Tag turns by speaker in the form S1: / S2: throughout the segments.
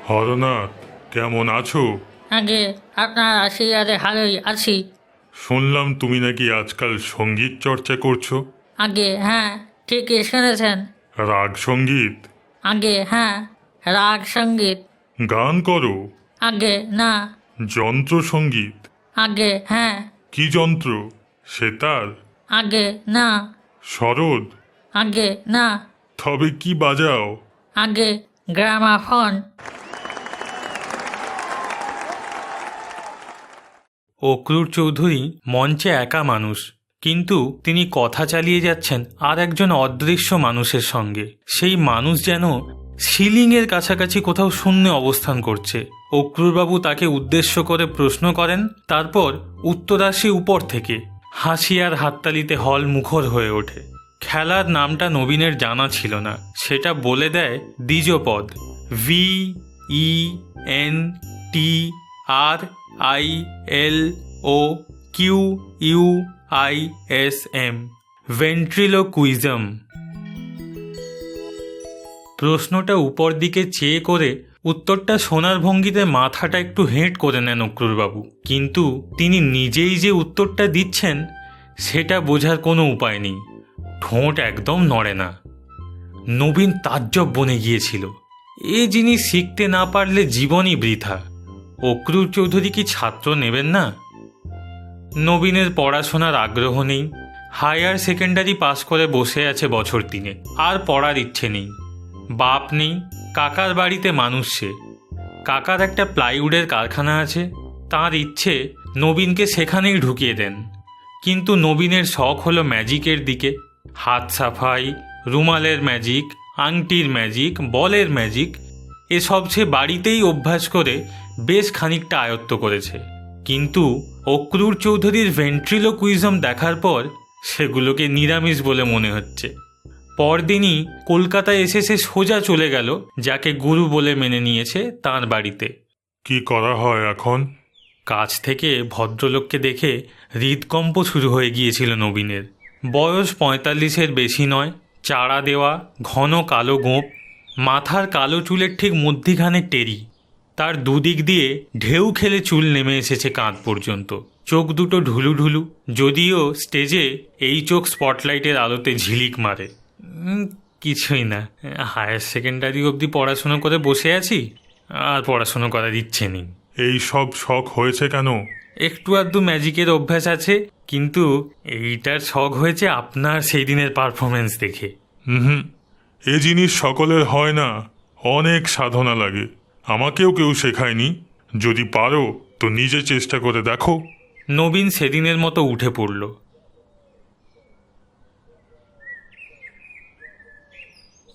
S1: হরনাথ, কেমন আছো?
S2: আগে আপনার আশীর্বাদে ভালোই আছি।
S1: শুনলাম তুমি নাকি আজকাল সঙ্গীত চর্চা করছো।
S2: আগে হ্যাঁ, ঠিকই শুনেছেন।
S1: রাগ সঙ্গীত?
S2: আগে হ্যাঁ, রাগ সঙ্গীত।
S1: গান করো?
S2: আগে না।
S1: যন্ত্র সঙ্গীত?
S2: আগে হ্যাঁ।
S1: কি যন্ত্র? সেতার?
S2: আগে না।
S1: সরোদ?
S2: আগে না।
S1: তবে কি বাজাও?
S2: আগে গ্রামাফোন।
S3: অক্রুর চৌধুরী মঞ্চে একা মানুষ, কিন্তু তিনি কথা চালিয়ে যাচ্ছেন আর একজন অদৃশ্য মানুষের সঙ্গে। সেই মানুষ যেন সিলিংয়ের কাছাকাছি কোথাও শূন্যে অবস্থান করছে। অক্রুরবাবু তাকে উদ্দেশ্য করে প্রশ্ন করেন, তারপর উত্তর আসে উপর থেকে। হাসি আর হাততালিতে হল মুখর হয়ে ওঠে। খেলার নামটা নবীনের জানা ছিল না, সেটা বলে দেয় দ্বিজপদ। VENTRILOQUISM, ventriloquism. প্রশ্নটা উপর দিকে চেয়ে করে উত্তরটা শোনার ভঙ্গিতে মাথাটা একটু হেঁট করে নেন অক্রুরবাবু, কিন্তু তিনি নিজেই যে উত্তরটা দিচ্ছেন সেটা বোঝার কোনো উপায় নেই। ঠোঁট একদম নড়ে না। নবীন তাজ্জব বনে গিয়েছিল। এ জিনিস শিখতে না পারলে জীবনই বৃথা। অক্রুর চৌধুরী কি ছাত্র নেবেন না? নবীনের পড়াশোনার আগ্রহ নেই। হায়ার সেকেন্ডারি পাস করে বসে আছে বছর 3, আর পড়ার ইচ্ছে নেই। বাপ নেই, কাকার বাড়িতে মানুষ সে। কাকার একটা প্লাইউডের কারখানা আছে, তার ইচ্ছে নবীনকে সেখানেই ঢুকিয়ে দেন। কিন্তু নবীনের শখ হলো ম্যাজিকের দিকে। হাত সাফাই, রুমালের ম্যাজিক, আংটির ম্যাজিক, বলের ম্যাজিক, এসব সে বাড়িতেই অভ্যাস করে বেশ খানিকটা আয়ত্ত করেছে। কিন্তু অক্রুর চৌধুরীর ভেন্ট্রিলোকুইজম দেখার পর সেগুলোকে নিরামিষ বলে মনে হচ্ছে। পরদিনই কলকাতায় এসে সে সোজা চলে গেল যাকে গুরু বলে মেনে নিয়েছে তার বাড়িতে।
S1: কি করা হয় এখন?
S3: কাছ থেকে ভদ্রলোককে দেখে হৃদকম্প শুরু হয়ে গিয়েছিল নবীনের। বয়স 45-এর বেশি নয়, চাড়া দেওয়া, ঘন কালো গোঁপ, মাথার কালো চুলের ঠিক মধ্যিখানে টেরি। তার দুদিক দিয়ে ঢেউ খেলে চুল নেমে এসেছে কাঁধ পর্যন্ত। চোখ দুটো ঢুলু ঢুলু, যদিও স্টেজে এই চোখ স্পটলাইটের আলোতে ঝিলিক মারে। কিছুই না, হায়ার সেকেন্ডারি অবধি পড়াশুনো করে বসে আছি, আর পড়াশুনো করার ইচ্ছে নেই।
S1: এই সব শখ হয়েছে কেন?
S3: একটু আধটু ম্যাজিকের অভ্যাস আছে, কিন্তু এইটার শখ হয়েছে আপনার সেই দিনের পারফরমেন্স দেখে।
S1: হুম, এ জিনিস সকলের হয় না, অনেক সাধনা লাগে। আমাকেও কেউ শেখায়নি। যদি পারো তো নিজে চেষ্টা করে দেখো।
S3: নবীন সেদিনের মতো উঠে পড়ল।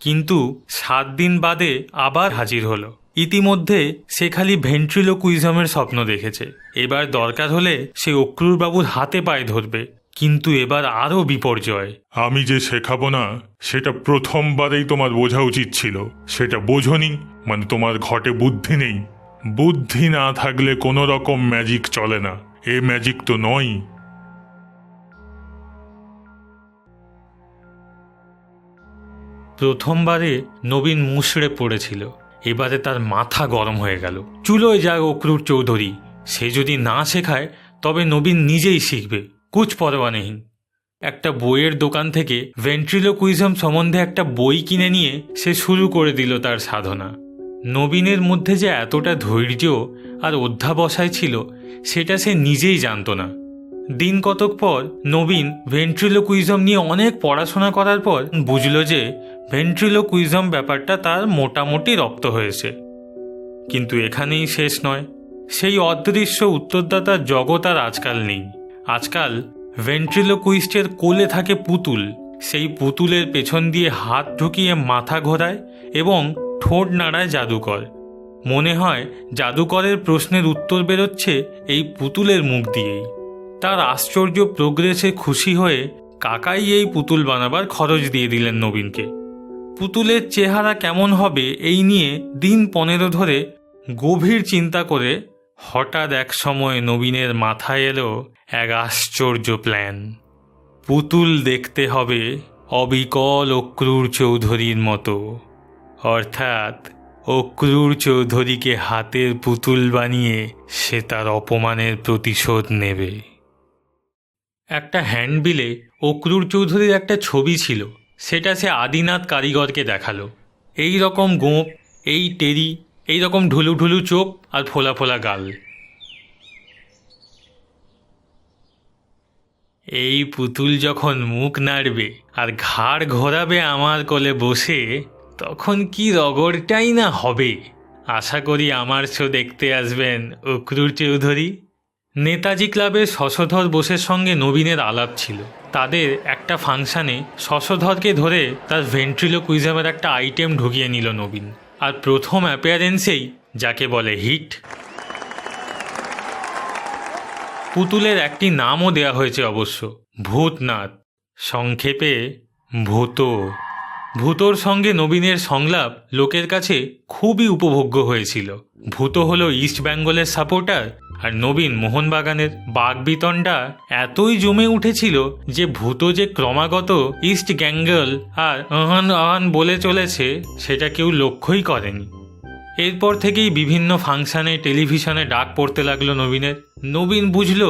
S3: কিন্তু 7 দিন বাদে আবার হাজির হলো। ইতিমধ্যে সে খালি ভেন্ট্রিলোকুইজমের স্বপ্ন দেখেছে। এবার দরকার হলে সে অক্রুরবাবুর হাতে পায়ে ধরবে, কিন্তু এবার আরও বিপর্যয়।
S1: আমি যে শেখাবো না সেটা প্রথমবারেই তোমার বোঝা উচিত ছিল। সেটা বোঝনি, মানে তোমার ঘটে বুদ্ধি নেই। বুদ্ধি না থাকলে কোনো রকম ম্যাজিক চলে না। এ ম্যাজিক তো নয়।
S3: প্রথমবারে নবীন মুষড়ে পড়েছিল, এবারে তার মাথা গরম হয়ে গেল। চুলোয় যাক অক্রুর চৌধুরী, সে যদি না শেখায় তবে নবীন নিজেই শিখবে, কুছ পরোয়া নেই। একটা বইয়ের দোকান থেকে ভেন্ট্রিলোকুইজম সম্বন্ধে একটা বই কিনে নিয়ে সে শুরু করে দিল তার সাধনা। নবীনের মধ্যে যে এতটা ধৈর্য আর অধ্যাবসায় ছিল সেটা সে নিজেই জানত না। দিন কতক পর নবীন ভেন্ট্রিলোকুইজম নিয়ে অনেক পড়াশোনা করার পর বুঝল যে ভেন্ট্রিলোকুইজম ব্যাপারটা তার মোটামুটি রপ্ত হয়েছে। কিন্তু এখানেই শেষ নয়। সেই অদৃশ্য উত্তরদাতার জগৎ আর আজকাল নেই। আজকাল ভেন্ট্রিলোকুইস্টের কোলে থাকে পুতুল। সেই পুতুলের পেছন দিয়ে হাত ঢুকিয়ে মাথা ঘোরায় এবং ঠোঁট নাড়ায় জাদুকর। মনে হয় জাদুকরের প্রশ্নের উত্তর বেরোচ্ছে এই পুতুলের মুখ দিয়েই। তার আশ্চর্য প্রোগ্রেসে খুশি হয়ে কাকাই এই পুতুল বানাবার খরচ দিয়ে দিলেন নবীনকে। পুতুলের চেহারা কেমন হবে এই নিয়ে দিন 15 ধরে গভীর চিন্তা করে হঠাৎ এক সময় নবীনের মাথায় এলো এক আশ্চর্য প্ল্যান। পুতুল দেখতে হবে অবিকল অক্রুর চৌধুরীর মতো, অর্থাৎ অক্রুর চৌধুরীকে হাতের পুতুল বানিয়ে সে তার অপমানের প্রতিশোধ নেবে। একটা হ্যান্ডবিলে অক্রুর চৌধুরীর একটা ছবি ছিল, সেটা সে আদিনাথ কারিগরকে দেখালো। এই রকম গোঁপ, এই টেরি, এই রকম ঢুলু ঢুলু চোখ আর ফোলা ফোলা গাল। এই পুতুল যখন মুখ নাড়বে আর ঘাড় ঘোরাবে আমার কোলে বসে, তখন কি রগড়টাই না হবে। আশা করি আমার শো দেখতে আসবেন অক্রুর চৌধুরী। নেতাজি ক্লাবের শশধর বোসের সঙ্গে নবীনের আলাপ ছিল। তাদের একটা ফাংশানে শশধরকে ধরে তার ভেন্ট্রিলোকুইজমের একটা আইটেম ঢুকিয়ে নিল নবীন। আর প্রথম অ্যাপিয়ারেন্সেই যাকে বলে হিট। পুতুলের একটি নামও দেয়া হয়েছে অবশ্য, ভূতনাথ, সংক্ষেপে ভূত। ভূতর সঙ্গে নবীনের সংলাপ লোকের কাছে খুবই উপভোগ্য হয়েছিল। ভূত হলো ইস্ট বেঙ্গলের সাপোর্টার আর নবীন মোহনবাগানের। বাগবিতণ্ডা এতই জমে উঠেছিল যে ভূত যে ক্রমাগত ইস্ট বেঙ্গল আর আহান বলে চলেছে সেটা কেউ লক্ষ্যই করেনি। এরপর থেকেই বিভিন্ন ফাংশানে টেলিভিশনে ডাক পড়তে লাগলো নবীনের। নবীন বুঝল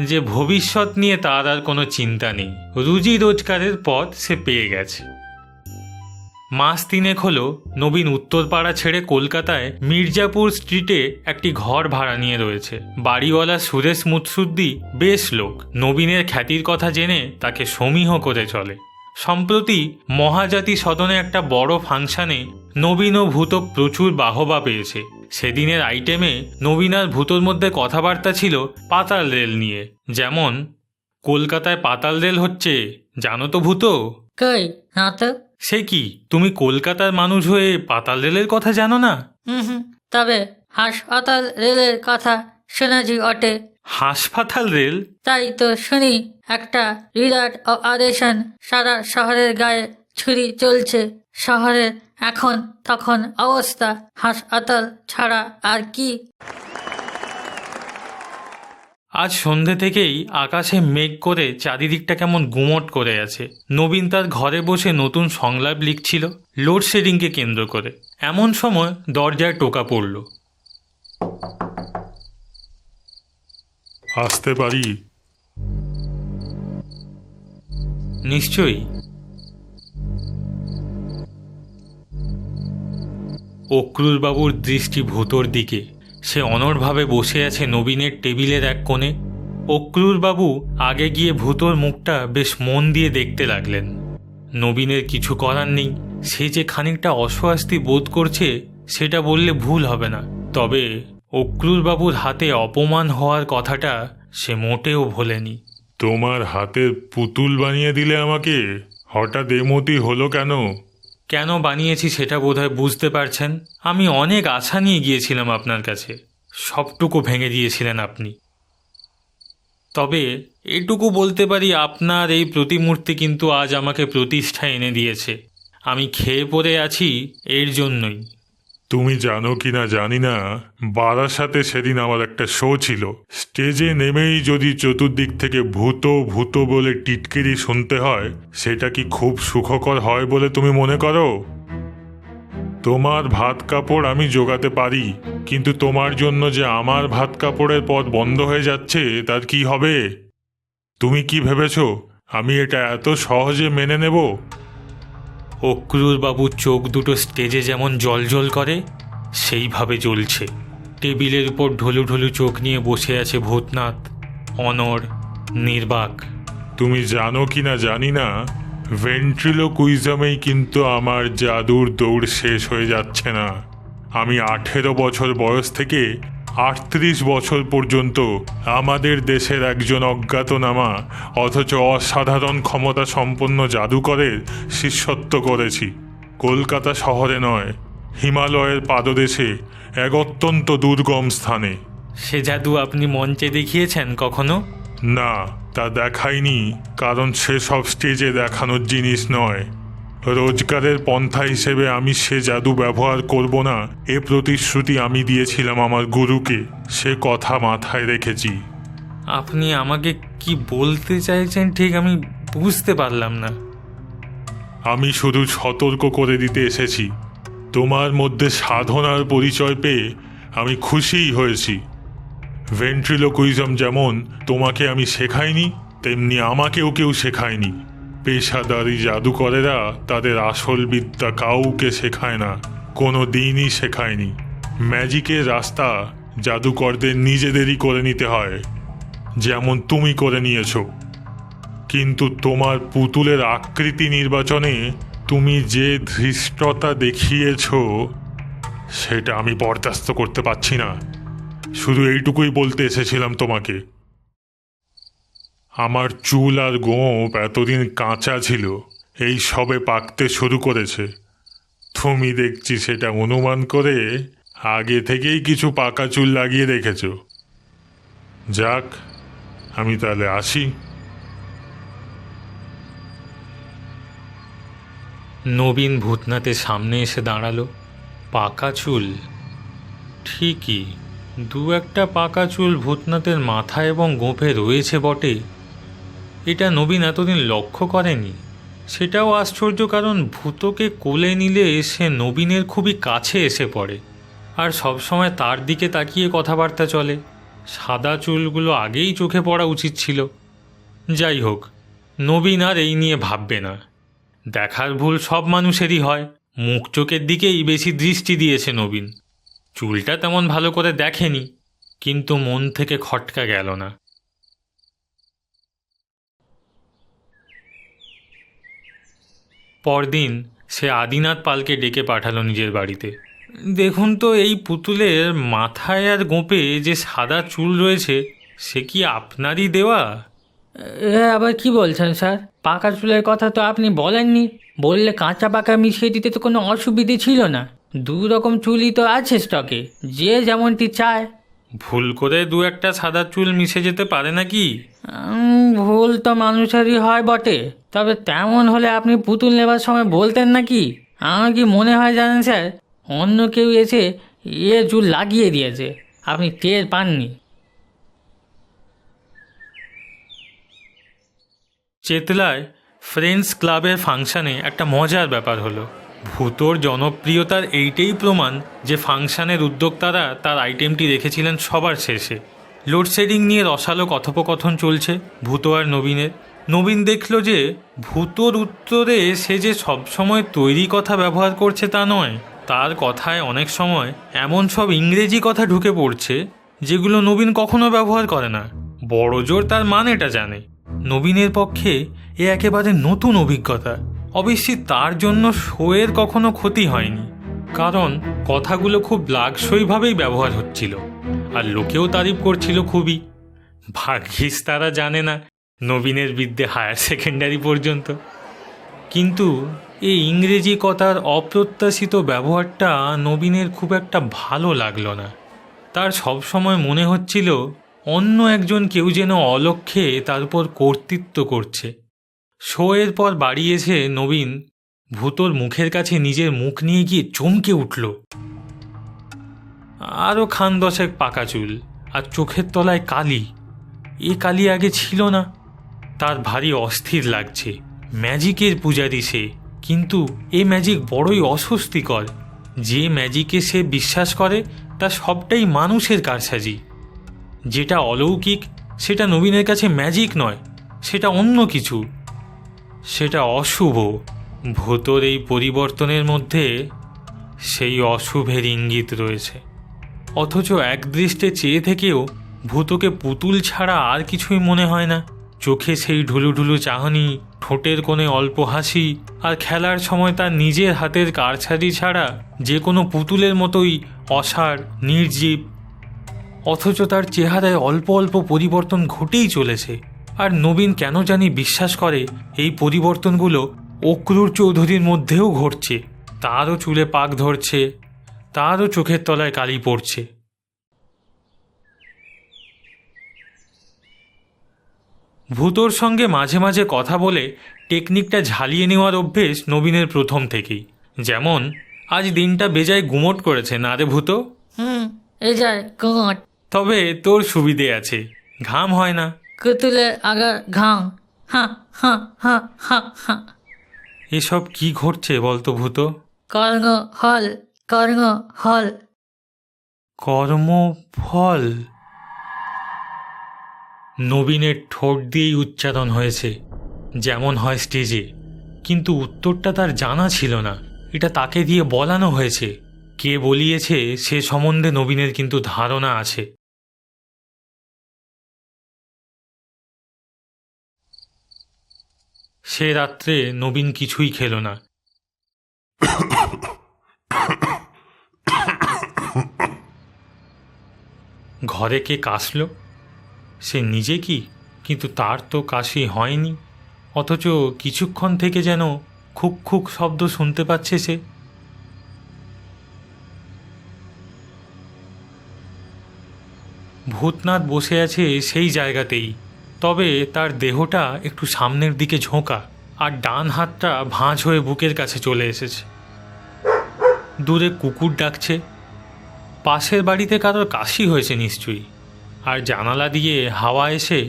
S3: যে ভবিষ্যৎ নিয়ে তার আর কোনো চিন্তা নেই, রুজি রোজগারের পথ সে পেয়ে গেছে। মাস তিনেক হলো নবীন উত্তরপাড়া ছেড়ে কলকাতায় মির্জাপুর স্ট্রিটে একটি ঘর ভাড়া নিয়ে রয়েছে। বাড়িওয়ালা সুরেশ মুৎসুদ্দি বেশ লোক, নবীনের খ্যাতির কথা জেনে তাকে সমীহ করে চলে। সম্প্রতি মহাজাতি সদনে একটা বড় ফাংশানে নবীন ও ভূত প্রচুর বাহবা পেয়েছে। সেদিনের আইটেমে নবীন আর ভূতর মধ্যে কথাবার্তা ছিল পাতাল রেল নিয়ে। যেমন, কলকাতায় পাতাল রেল হচ্ছে, জানো তো ভূত?
S2: কই না তো।
S3: সে কি, তুমি কলকাতার মানুষ হয়ে পাতাল রেলের কথা জানো না?
S2: হুম, তবে হাসপাতাল রেলের কথা শুনেছি অটে।
S3: হাসপাতাল রেল?
S2: তাই তো শুনি একটা বিরাট অপারেশন সারা শহরের গায়ে ছুরি চলছে। শহরের এখন তখন অবস্থা হাসপাতাল ছাড়া আর কি।
S3: আজ সন্ধে থেকেই আকাশে মেঘ করে চারিদিকটা কেমন গুমট করে আছে। নবীন তার ঘরে বসে নতুন সংলাপ লিখছিল লোডশেডিংকে কেন্দ্র করে। এমন সময় দরজায় টোকা পড়ল।
S1: আসতে পারি?
S3: নিশ্চয়ই। অক্রুর বাবুর দৃষ্টি ভূতর দিকে। সে অনড়ভাবে বসে আছে নবীনের টেবিলের এক কোণে। অক্রুর বাবু আগে গিয়ে ভূতর মুখটা বেশ মন দিয়ে দেখতে লাগলেন। নবীনের কিছু করার নেই, সে যে খানিকটা অস্বস্তি বোধ করছে সেটা বললে ভুল হবে না। তবে অক্রুর বাবুর হাতে অপমান হওয়ার কথাটা সে মোটেও ভোলেনি।
S1: তোমার হাতের পুতুল বানিয়ে দিলে আমাকে, হঠাৎ এমতি হলো কেন?
S3: কেন বানিয়েছি সেটা বোধহয় বুঝতে পারছেন। আমি অনেক আশা নিয়ে গিয়েছিলাম আপনার কাছে, সবটুকু ভেঙে দিয়েছিলেন আপনি। তবে এটুকু বলতে পারি, আপনার এই প্রতিমূর্তি কিন্তু আজ আমাকে প্রতিষ্ঠা এনে দিয়েছে। আমি খেয়ে পড়ে আছি এর জন্যই।
S1: তুমি জানো কি না জানি না, বারাসাতে সেদিন আমার একটা শো ছিল। স্টেজে নেমেই যদি চতুর্দিক থেকে ভূত ভূত বলে টিটকিরি শুনতে হয়, সেটা কি খুব সুখকর হয় বলে তুমি মনে করো? তোমার ভাত কাপড় আমি জোগাতে পারি, কিন্তু তোমার জন্য যে আমার ভাত কাপড়ের পথ বন্ধ হয়ে যাচ্ছে তার কি হবে? তুমি কি ভেবেছ আমি এটা এত সহজে মেনে নেব?
S3: অক্রুর বাবুর চোখ দুটো স্টেজে যেমন জলজল করে সেইভাবে জ্বলছে। টেবিলের উপর ঢলু ঢলু চোখ নিয়ে বসে আছে ভূতনাথ, অনড়, নির্বাক।
S1: তুমি জানো কি না জানি না, ভেন্ট্রিলোকুইজমেই কিন্তু আমার জাদুর দৌড় শেষ হয়ে যাচ্ছে না। আমি 18 বছর বয়স থেকে 38 বছর পর্যন্ত আমাদের দেশের একজন অজ্ঞাতনামা অথচ অসাধারণ ক্ষমতা সম্পন্ন জাদুকরের শিষ্যত্ব করেছি। কলকাতা শহরে নয়, হিমালয়ের পাদদেশে এক অত্যন্ত দুর্গম স্থানে।
S3: সে জাদু আপনি মঞ্চে দেখিয়েছেন কখনো?
S1: না, তা দেখাইনি, কারণ সেসব স্টেজে দেখানোর জিনিস নয়। রোজগারের পন্থা হিসেবে আমি সে জাদু ব্যবহার করব না, এ প্রতিশ্রুতি আমি দিয়েছিলাম আমার গুরুকে। সে কথা মাথায় রেখেছি।
S3: আপনি আমাকে কি বলতে চাইছেন ঠিক আমি বুঝতে পারলাম না।
S1: আমি শুধু সতর্ক করে দিতে এসেছি, তোমার মধ্যে সাধনার পরিচয় পেয়ে আমি খুশিই হয়েছি। ভেন্ট্রিলোকুইজম যেমন তোমাকে আমি শেখাইনি, তেমনি আমাকেও কেউ শেখায়নি। পেশাদারি জাদুকরেরা তাদের আসল বিদ্যা কাউকে শেখায় না, কোনো দিনই শেখায়নি। ম্যাজিকের রাস্তা জাদুকরদের নিজেদেরই করে নিতে হয়, যেমন তুমি করে নিয়েছো। কিন্তু তোমার পুতুলের আকৃতি নির্বাচনে তুমি যে ধৃষ্টতা দেখিয়েছো সেটা আমি বরদাস্ত করতে পারছি না। শুধু এইটুকুই বলতে এসেছিলাম তোমাকে। আমার চুল আর গোঁফ এতদিন কাঁচা ছিল, এই সবে পাকতে শুরু করেছে। তুমি দেখছি সেটা অনুমান করে আগে থেকেই কিছু পাকা চুল লাগিয়ে রেখেছ। যাক, আমি তাহলে আসি।
S3: নবীন ভূতনাথের সামনে এসে দাঁড়ালো। পাকা চুল, ঠিকই, দু একটা পাকা চুল ভূতনাথের মাথা এবং গোঁফে রয়েছে বটে। এটা নবীন এতদিন লক্ষ্য করেনি। সেটাও আশ্চর্য, কারণ ভূতকে কোলে নিলে সে নবীনের খুবই কাছে এসে পড়ে, আর সবসময় তার দিকে তাকিয়ে কথাবার্তা চলে। সাদা চুলগুলো আগেই চোখে পড়া উচিত ছিল। যাই হোক, নবীন আর এই নিয়ে ভাববে না। দেখার ভুল সব মানুষেরই হয়, মুখ চোখের দিকেই বেশি দৃষ্টি দিয়েছে নবীন। চুলটা তেমন ভালো করে দেখেনি, কিন্তু মন থেকে খটকা গেল না। পরদিন সে আদিনাথ পালকে ডেকে পাঠালো নিজের বাড়িতে। দেখুন তো, এই পুতুলের মাথায় আর গোঁপে যে সাদা চুল রয়েছে সে কি আপনারই দেওয়া?
S2: আবার কি বলছেন স্যার? পাকা চুলের কথা তো আপনি বলেননি। বললে কাঁচা পাকা মিশিয়ে দিতে তো কোনো অসুবিধে ছিল না। দু রকম চুলই তো আছে স্টকে, যে যেমনটি চায়।
S3: ভুল করে দু একটা সাদা চুল মিশে যেতে পারে নাকি?
S2: ভুল তো মানুষেরই হয় বটে, তবে তেমন হলে আপনি পুতুল নেবার সময় বলতেন নাকি? আমার কি মনে হয় জানেন স্যার, অন্য কেউ এসে চুল লাগিয়ে দিয়েছে, আপনি টের পাননি।
S3: চেতলায় ফ্রেন্ডস ক্লাবের ফাংশানে একটা মজার ব্যাপার হলো। ভূতোর জনপ্রিয়তার এইটাই প্রমাণ যে ফাংশানের উদ্যোক্তারা তার আইটেমটি রেখেছিলেন সবার শেষে। লোডশেডিং নিয়ে রসালো কথোপকথন চলছে ভূতো আর নবীনের। নবীন দেখল যে ভূতোর উত্তরে সে যে সবসময় তৈরি কথা ব্যবহার করছে তা নয়, তার কথায় অনেক সময় এমন সব ইংরেজি কথা ঢুকে পড়ছে যেগুলো নবীন কখনো ব্যবহার করে না। বড় জোর তার মানেটা জানে। নবীনের পক্ষে এ একেবারে নতুন অভিজ্ঞতা। অবশ্যই তার জন্য শোয়ের কখনো ক্ষতি হয়নি, কারণ কথাগুলো খুব লাগসইভাবেই ব্যবহার হচ্ছিল, আর লোকেও তারিফ করছিল খুবই। ভাগ্যিস তারা জানে না নবীনের বিদ্যে হায়ার সেকেন্ডারি পর্যন্ত। কিন্তু এই ইংরেজি কথার অপ্রত্যাশিত ব্যবহারটা নবীনের খুব একটা ভালো লাগলো না। তার সবসময় মনে হচ্ছিল অন্য একজন কেউ যেন অলক্ষ্যে তার উপর কর্তৃত্ব করছে। শোয়ের পর বাড়ি এসে নবীন ভূতোর মুখের কাছে নিজের মুখ নিয়ে গিয়ে চমকে উঠল। আরও খান দশেক পাকা চুল, আর চোখের তলায় কালি। এ কালি আগে ছিল না। তার ভারী অস্থির লাগছে। ম্যাজিকের পূজারী সে, কিন্তু এ ম্যাজিক বড়ই অস্বস্তিকর। যে ম্যাজিকে সে বিশ্বাস করে তা সবটাই মানুষের কারসাজি। যেটা অলৌকিক সেটা নবীনের কাছে ম্যাজিক নয়, সেটা অন্য কিছু, সেটা অশুভ। ভূতোর এই পরিবর্তনের মধ্যে সেই অশুভের ইঙ্গিত রয়েছে। অথচ একদৃষ্টে চেয়ে থেকেও ভূতোকে পুতুল ছাড়া আর কিছুই মনে হয় না। চোখে সেই ঢুলুঢুলু চাহনি, ঠোঁটের কোণে অল্প হাসি, আর খেলার সময় তার নিজের হাতের কারসাজি ছাড়া যে কোনো পুতুলের মতোই অসাড়, নির্জীব। অথচ তার চেহারায় অল্প অল্প পরিবর্তন ঘটেই চলেছে। আর নবীন কেন জানি বিশ্বাস করে এই পরিবর্তনগুলো অক্রূর চৌধুরীর মধ্যেও ঘটছে। তারও চুলে পাক ধরছে, তারও চোখের তলায় কালি পড়ছে। ভূতোর সঙ্গে মাঝে মাঝে কথা বলে টেকনিকটা ঝালিয়ে নেওয়ার অভ্যেস নবীনের প্রথম থেকেই। যেমন আজ দিনটা বেজায় গুমোট করেছে না রে ভূতো?
S2: এই যায় কুমট।
S3: তবে তোর সুবিধে আছে, ঘাম হয় না।
S2: কুতুলের আগা ঘাম। হা হা হা হা হা।
S3: এসব কি ঘটছে বলতো ভূতো?
S2: কর্মফল, কর্মফল।
S3: কর্মফল? নবীনের ঠোঁট দিয়েই উচ্চারণ হয়েছে, যেমন হয় স্টেজে, কিন্তু উত্তরটা তার জানা ছিল না। এটা তাকে দিয়ে বলানো হয়েছে। কে বলিয়েছে সে সম্বন্ধে নবীনের কিন্তু ধারণা আছে। সে রাত্রে নবীন কিছুই খেল না। ঘরে কে কাশল? সে নিজে কি? কিন্তু তার তো কাশি হয়নি, অথচ কিছুক্ষণ থেকে যেন খুক খুক শব্দ শুনতে পাচ্ছে সে। ভূতনাথ বসে আছে সেই জায়গাতেই, তবে তার দেহটা একটু সামনের দিকে ঝোঁকা, আর ডান হাতটা ভাঁজ হয়ে বুকের কাছে চলে এসেছে। দূরে কুকুর ডাকছে। পাশের বাড়িতে কারোর কাশি হয়েছে নিশ্চয়ই, আর জানালা দিয়ে হাওয়া এসে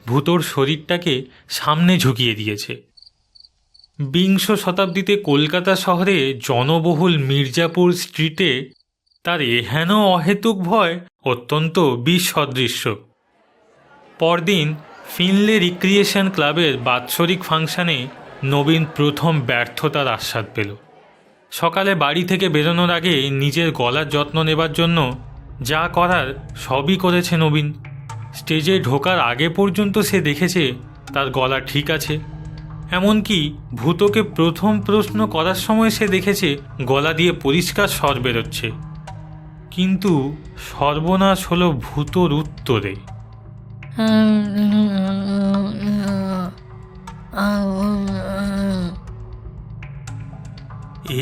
S3: ভূতোর শরীরটাকে সামনে ঝুঁকিয়ে দিয়েছে। বিংশ শতাব্দীতে কলকাতা শহরে জনবহুল মির্জাপুর স্ট্রিটে তার এহেন অহেতুক ভয় অত্যন্ত বিসদৃশ্য। পরদিন ফিনলে রিক্রিয়েশন ক্লাবের বাৎসরিক ফাংশনে নবীন প্রথম ব্যর্থতার আস্বাদ পেল। সকালে বাড়ি থেকে বেরোনোর আগে নিজের গলার যত্ন নেবার জন্য যা করার সবই করেছে নবীন। স্টেজে ঢোকার আগে পর্যন্ত সে দেখেছে তার গলা ঠিক আছে। এমনকি ভূতকে প্রথম প্রশ্ন করার সময় সে দেখেছে গলা দিয়ে পরিষ্কার স্বর বেরোচ্ছে। কিন্তু সর্বনাশ হলো ভূতর উত্তরে।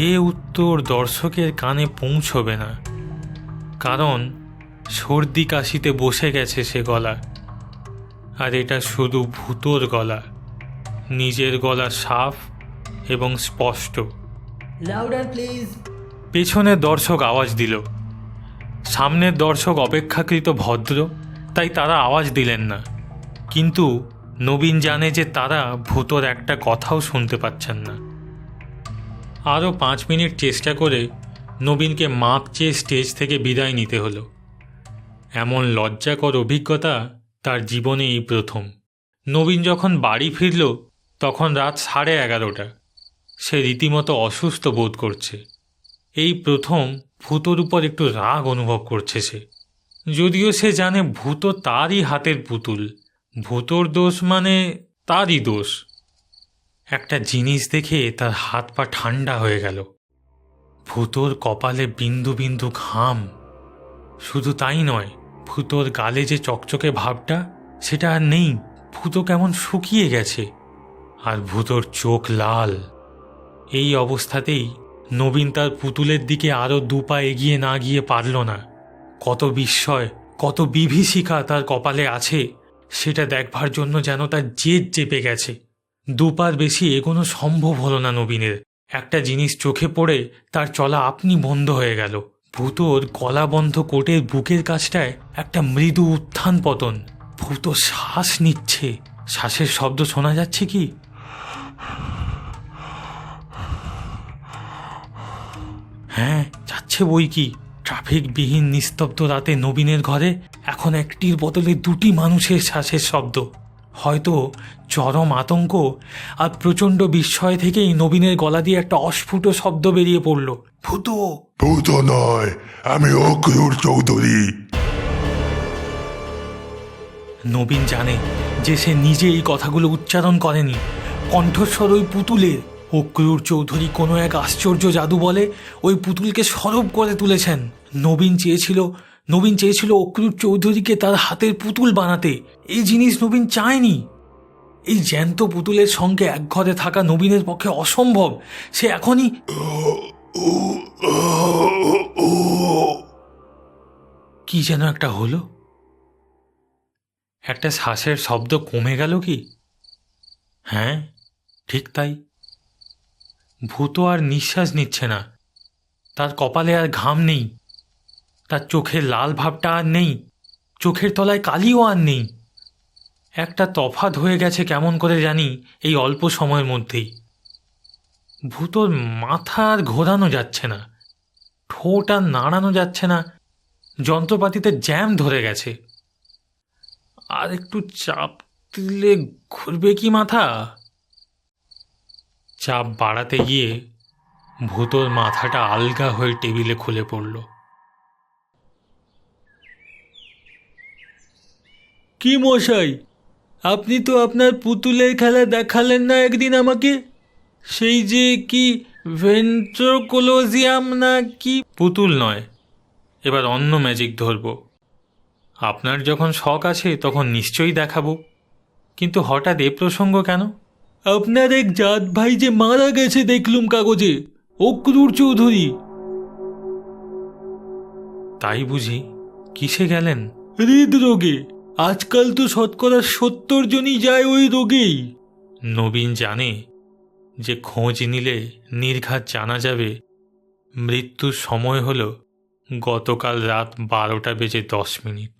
S3: এ উত্তর দর্শকের কানে পৌঁছবে না, কারণ সর্দি কাশিতে বসে গেছে সে গলা। আর এটা শুধু ভূতর গলা, নিজের গলা সাফ এবং স্পষ্ট।
S4: Louder please.
S3: পেছনের দর্শক আওয়াজ দিল। সামনের দর্শক অপেক্ষাকৃত ভদ্র, তাই তারা আওয়াজ দিলেন না। কিন্তু নবীন জানে যে তারা ভূতর একটা কথাও শুনতে পাচ্ছেন না। আরও 5 মিনিট চেষ্টা করে নবীনকে মাপ চেয়ে স্টেজ থেকে বিদায় নিতে হলো। এমন লজ্জাকর অভিজ্ঞতা তার জীবনে এই প্রথম। নবীন যখন বাড়ি ফিরল তখন রাত 11:30। সে রীতিমতো অসুস্থ বোধ করছে। এই প্রথম ভূতর উপর একটু রাগ অনুভব করছে সে, যদিও সে জানে ভূত তারই হাতের পুতুল। ভূতর দোষ মানে তারই দোষ। একটা জিনিস দেখে তার হাত পা ঠান্ডা হয়ে গেল। ভূতর কপালে বিন্দু বিন্দু ঘাম। শুধু তাই নয়, ভূতর গালে যে চকচকে ভাবটা সেটা আর নেই। ভূত কেমন শুকিয়ে গেছে, আর ভূতর চোখ লাল। এই অবস্থাতেই নবীন তার পুতুলের দিকে আরও 2 পা এগিয়ে না গিয়ে পারল না। কত বিস্ময়, কত বিভীষিকা তার কপালে আছে সেটা দেখবার জন্য যেন তার জেদ চেপে গেছে। 2 পার বেশি এগোনো সম্ভব হলো না নবীনের। একটা জিনিস চোখে পড়ে তার চলা আপনি বন্ধ হয়ে গেল। ভূতর গলা বন্ধ কোটের বুকের কাছটায় একটা মৃদু উত্থান পতন। ভূত শ্বাস নিচ্ছে। শ্বাসের শব্দ শোনা যাচ্ছে কি? হ্যাঁ, যাচ্ছে বই কি। ট্রাফিকবিহীন নিস্তব্ধ রাতে নবীনের ঘরে এখন একটির বদলে 2টি মানুষের শ্বাসের শব্দ। হয়তো চরম আতঙ্ক আর প্রচণ্ড বিস্ময় থেকেই নবীনের গলা দিয়ে একটা অস্ফুট শব্দ বেরিয়ে পড়ল, ভূত।
S5: ভূত নয়, আমি অক্রুর চৌধুরী।
S3: নবীন জানে যে সে নিজে এই কথাগুলো উচ্চারণ করেনি, কণ্ঠস্বর ওই পুতুলের। অক্রুর চৌধুরী কোনো এক আশ্চর্য জাদু বলে ওই পুতুলকে সরব করে তুলেছেন। নবীন চেয়েছিল অক্রুর চৌধুরীকে তার হাতের পুতুল বানাতে। এই জিনিস নবীন চায়নি। এই জ্যান্ত পুতুলের সঙ্গে এক ঘরে থাকা নবীনের পক্ষে অসম্ভব। সে এখনই কি যেন একটা হলো। একটা শ্বাসের শব্দ কমে গেল কি? হ্যাঁ, ঠিক তাই। ভূত আর নিঃশ্বাস নিচ্ছে না। তার কপালে আর ঘাম নেই। তার চোখের লাল ভাবটা আর নেই। চোখের তলায় কালিও আর নেই। একটা তফাৎ হয়ে গেছে কেমন করে জানি এই অল্প সময়ের মধ্যেই। ভূতোর মাথা আর ঘোরানো যাচ্ছে না, ঠোঁট আর নাড়ানো যাচ্ছে না, যন্ত্রপাতিতে জ্যাম ধরে গেছে। আর একটু চাপ দিলে ঘুরবে কি মাথা? চাপ বাড়াতে গিয়ে ভূতোর মাথাটা আলগা হয়ে টেবিলে খুলে পড়ল। কি মশাই, আপনি তো আপনার পুতুলের খেলা দেখালেন না একদিন আমাকে? সেই যে কি ভেন্ট্রোকোলোজিয়াম না কি? পুতুল নয়, এবার অন্য ম্যাজিক ধরব। আপনার যখন শখ আছে তখন নিশ্চয়ই দেখাবো, কিন্তু হঠাৎ এ প্রসঙ্গ কেন? আপনার এক জাত ভাই যে মারা গেছে দেখলুম কাগজে, অক্রুর চৌধুরী। তাই বুঝি? কিসে গেলেন? হৃদরোগে। আজকাল তো শতকরা 70 জনই যায় ওই রোগেই। নবীন জানে যে খোঁজ নিলে নির্ঘাত জানা যাবে মৃত্যুর সময় হল গতকাল রাত 12:10